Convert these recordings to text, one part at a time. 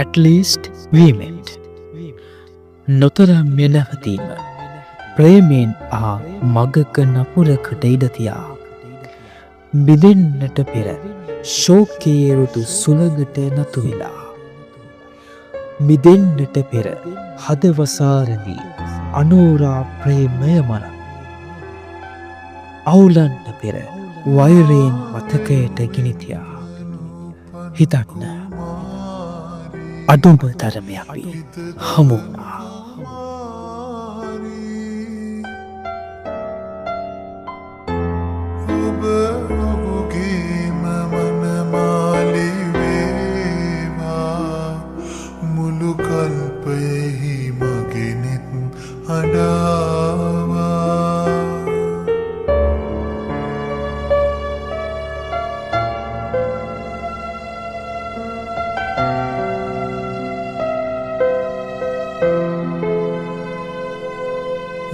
at least we met. නොතරම් මෙනවතීම ප්‍රේමයෙන් මගක නපුරකට ඉඩතියා බිදෙන්නට පෙර ශෝකයේ රුතු සුළඟට නතු වෙලා මිදෙන්නට පෙර හදවසාරදී අනෝරා ප්‍රේමය මන අවුලන්න පෙර වෛරයෙන් මතකයට ගිනිතියා හිතන්න අඩුම තරම අපි හමු වුණා.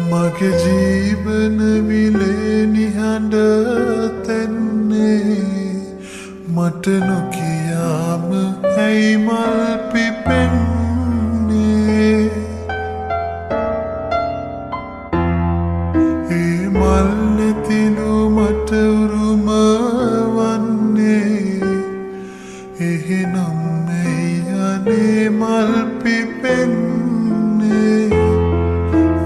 මගේ ජීවන විලේ නිහඬ තැන්නේ මට නොකියාම ඇයි මල් පිපෙන්නේ ඒ මල් නැතිනු මට උරුම වන්නේ එහෙනම් ඇයි අනේ මල් පිපෙන්නේ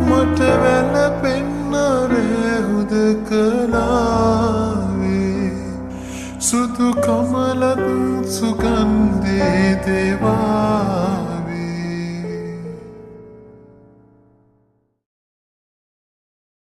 මට වැළපෙන්න රැහුද කලාවේ සුදු කමලත්